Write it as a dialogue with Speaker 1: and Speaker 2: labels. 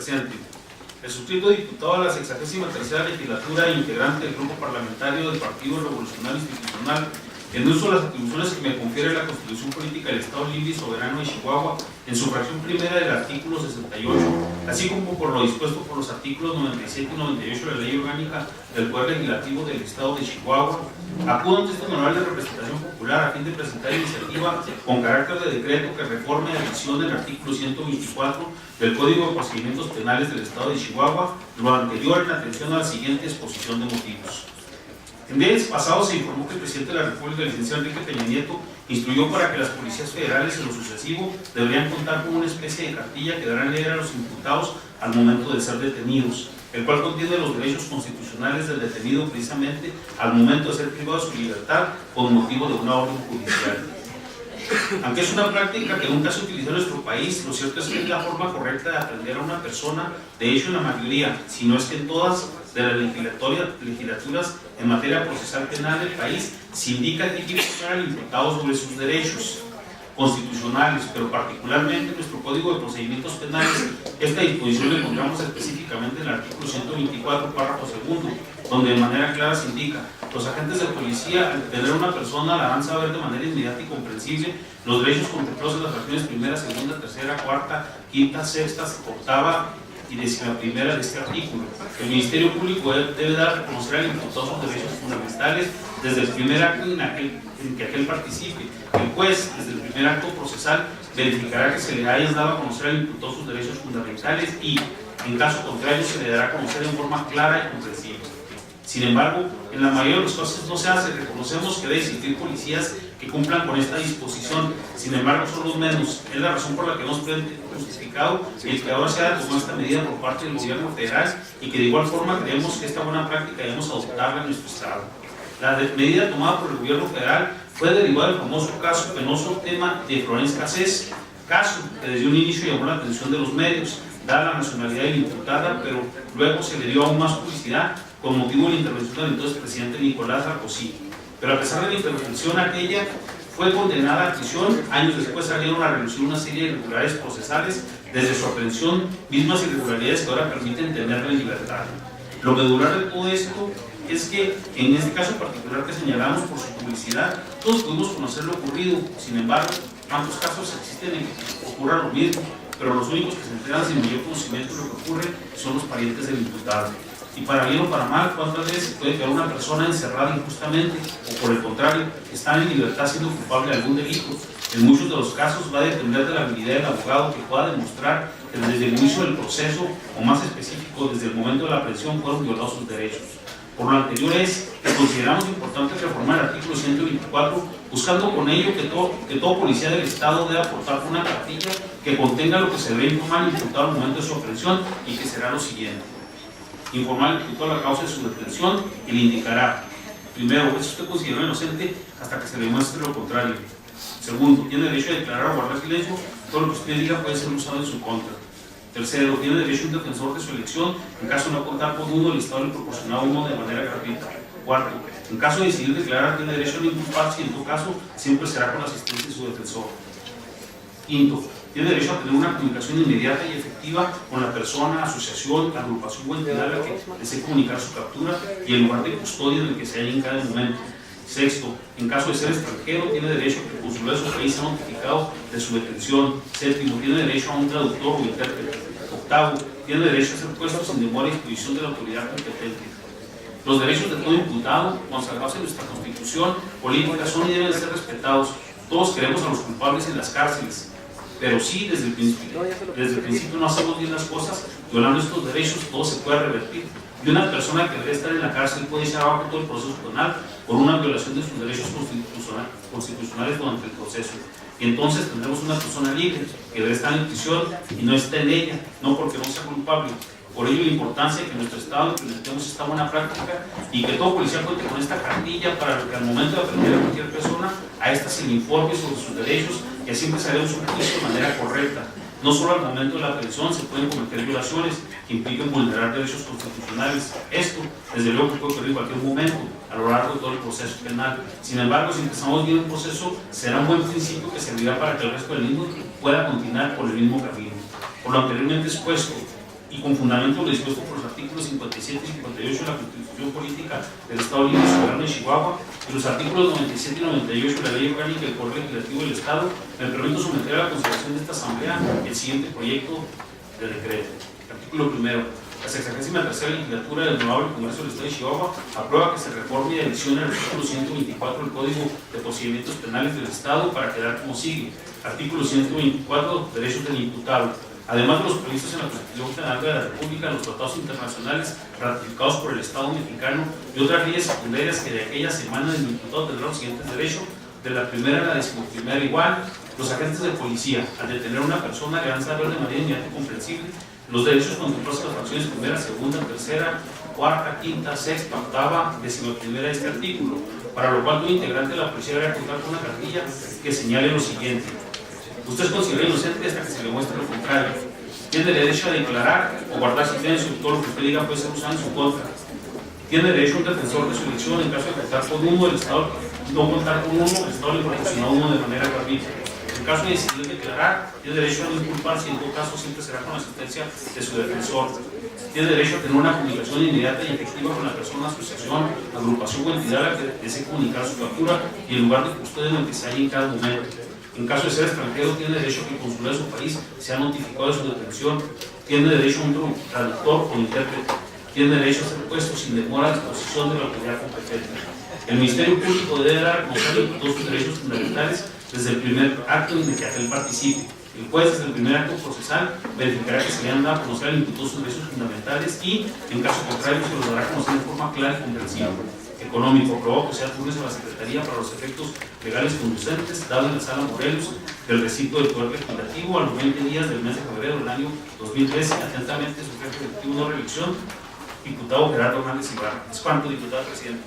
Speaker 1: presente. El suscrito diputado de la 63ª legislatura e integrante del Grupo Parlamentario del Partido Revolucionario Institucional, en uso de las atribuciones que me confiere la Constitución Política del Estado Libre y Soberano de Chihuahua, en su fracción primera del artículo 68, así como por lo dispuesto por los artículos 97 y 98 de la Ley Orgánica del Poder Legislativo del Estado de Chihuahua, acudo ante este manual de representación popular a fin de presentar iniciativa con carácter de decreto que reforme la edición del artículo 124 del Código de Procedimientos Penales del Estado de Chihuahua, lo anterior en atención a la siguiente exposición de motivos. En días pasados se informó que el presidente de la República, el licenciado Enrique Peña Nieto, instruyó para que las policías federales en lo sucesivo deberían contar con una especie de cartilla que darán leer a los imputados al momento de ser detenidos, el cual contiene los derechos constitucionales del detenido precisamente al momento de ser privado de su libertad con motivo de una orden judicial. Aunque es una práctica que nunca se utilizó en nuestro país, lo cierto es que es la forma correcta de aprender a una persona, de hecho en la mayoría, si no es que en todas de las legislaturas en materia procesal penal del país, se indica que hay que informar al imputado sobre sus derechos constitucionales, pero particularmente en nuestro Código de Procedimientos Penales. Esta disposición la encontramos específicamente en el artículo 124, párrafo segundo, donde de manera clara se indica: los agentes de policía, al detener a una persona, la harán saber de manera inmediata y comprensible los derechos contemplados en las fracciones primera, segunda, tercera, cuarta, quinta, sexta, octava y 11ª de este artículo. El Ministerio Público debe dar a conocer al imputado sus derechos fundamentales desde el primer acto en que aquel participe. El juez, desde el primer acto procesal, verificará que se le hayan dado a conocer al imputado sus derechos fundamentales y, en caso contrario, se le dará a conocer en forma clara y comprensible. Sin embargo, en la mayoría de los casos no se hace. Reconocemos que debe existir policías que cumplan con esta disposición, sin embargo son los menos. Es la razón por la que hemos justificado el que ahora se haya tomado esta medida por parte del gobierno federal y que de igual forma creemos que esta buena práctica debemos adoptarla en nuestro estado. La medida tomada por el gobierno federal fue derivada del famoso caso penoso tema de Florence Cassés, caso que desde un inicio llamó la atención de los medios, dada la nacionalidad de la imputada, pero luego se le dio aún más publicidad con motivo de la intervención del entonces presidente Nicolás Sarkozy. Pero a pesar de la intervención aquella, fue condenada a prisión. Años después salieron a relucir una serie de irregularidades procesales desde su aprehensión, mismas irregularidades que ahora permiten tenerla en libertad. Lo medular de todo esto es que en este caso particular que señalamos por su publicidad, todos pudimos conocer lo ocurrido. Sin embargo, ¿cuántos casos existen en que ocurra lo mismo? Pero los únicos que se enteran sin mayor conocimiento de lo que ocurre son los parientes del imputado. Y para bien o para mal, ¿cuántas veces se puede quedar una persona encerrada injustamente o por el contrario, está en libertad siendo culpable de algún delito? En muchos de los casos va a depender de la habilidad del abogado que pueda demostrar que desde el inicio del proceso, o más específico, desde el momento de la aprehensión, fueron violados sus derechos. Por lo anterior es que consideramos importante reformar el artículo 124, buscando con ello que todo policía del Estado debe aportar una cartilla que contenga lo que se debe informar al imputado al momento de su aprehensión y que será lo siguiente: informar al imputado la causa de su detención y le indicará: primero, es usted considerado inocente hasta que se le demuestre lo contrario. Segundo, tiene derecho a declarar o guardar silencio, todo lo que usted diga puede ser usado en su contra. Tercero, tiene derecho a un defensor de su elección en caso de no contar con uno, el Estado le proporcionará uno de manera gratuita. Cuarto, en caso de decidir declarar, tiene derecho a no inculparse y en todo caso siempre será con la asistencia de su defensor. Quinto, tiene derecho a tener una comunicación inmediata y efectiva con la persona, asociación, agrupación o entidad a la que desee comunicar su captura y el lugar de custodia en el que se halla en cada momento. Sexto, en caso de ser extranjero, tiene derecho a que el consulado de su país sea notificado de su detención. Séptimo, tiene derecho a un traductor o intérprete. Octavo, tiene derecho a ser puesto sin demora a disposición de la autoridad competente. Los derechos de todo imputado, consagrados en nuestra Constitución política, son y deben ser respetados. Todos queremos a los culpables en las cárceles, pero sí, desde el principio no hacemos bien las cosas, violando estos derechos, todo se puede revertir. Y una persona que debe estar en la cárcel puede echar abajo todo el proceso penal por una violación de sus derechos constitucionales durante el proceso. Y entonces tendremos una persona libre que debe estar en prisión y no está en ella, no porque no sea culpable. Por ello la importancia de que en nuestro Estado implementemos esta buena práctica y que todo policía cuente con esta cartilla para que al momento de aprender a cualquier persona, a esta se le informe sobre sus derechos y así empezaremos un juicio de manera correcta. No solo al momento de la aprehensión se pueden cometer violaciones que impliquen vulnerar derechos constitucionales. Esto, desde luego, puede ocurrir en cualquier momento a lo largo de todo el proceso penal. Sin embargo, si empezamos bien el proceso, será un buen principio que servirá para que el resto del mismo pueda continuar por el mismo camino. Por lo anteriormente expuesto, y con fundamento lo dispuesto por los artículos 57 y 58 de la Constitución Política del Estado Libre y Soberano de Chihuahua y los artículos 97 y 98 de la Ley Orgánica del Poder Legislativo del Estado, me permito someter a la consideración de esta Asamblea el siguiente proyecto de decreto. Artículo primero. La 63ª legislatura del Honorable Congreso del Estado de Chihuahua aprueba que se reforme y adicione el artículo 124 del Código de Procedimientos Penales del Estado para quedar como sigue. Artículo 124. Derechos del imputado. Además de los previstos en la Constitución Federal de la República, los tratados internacionales ratificados por el Estado mexicano y otras leyes secundarias que de aquella semana el imputado tendrá los siguientes derechos. De la primera a la 11ª igual, los agentes de policía, al detener a una persona, le han saber de manera inmediata y comprensible los derechos contemplados en las fracciones primera, segunda, tercera, cuarta, quinta, sexta, octava, 11ª de este artículo, para lo cual un integrante de la policía debe contar con una cartilla que señale lo siguiente: usted es considerado inocente hasta que se le muestre lo contrario. Tiene derecho a declarar o guardar silencio, todo lo que usted diga puede ser usado en su contra. Tiene derecho a un defensor de su elección en caso de contar con uno, el Estado no contar con uno, el Estado le proporciona uno de manera gratuita. En caso de decidir declarar, tiene derecho a no inculparse y en todo caso siempre será con la asistencia de su defensor. Tiene derecho a tener una comunicación inmediata y efectiva con la persona, asociación, agrupación o entidad a la que desee comunicar su captura y el lugar de custodia en el que se halla en cada momento. En caso de ser extranjero, tiene derecho a que el consulado de su país sea notificado de su detención. Tiene derecho a un traductor o intérprete. Tiene derecho a ser puesto sin demora a disposición de la autoridad competente. El Ministerio Público debe dar a conocer todos sus derechos fundamentales desde el primer acto en el que aquel participe. El juez, desde el primer acto procesal, verificará que se le han dado a conocer al imputado sus derechos fundamentales y, en caso contrario, se los dará a conocer de forma clara y comprensible. Económico, aprobado que sea turno a la Secretaría para los efectos legales conducentes, dado en la Sala Morelos del recinto del Poder Legislativo a los 20 días del mes de febrero del año 2013. Atentamente, su jefe ejecutivo no reelección, diputado Gerardo Hernández Ibarra. Es cuanto, diputado presidente.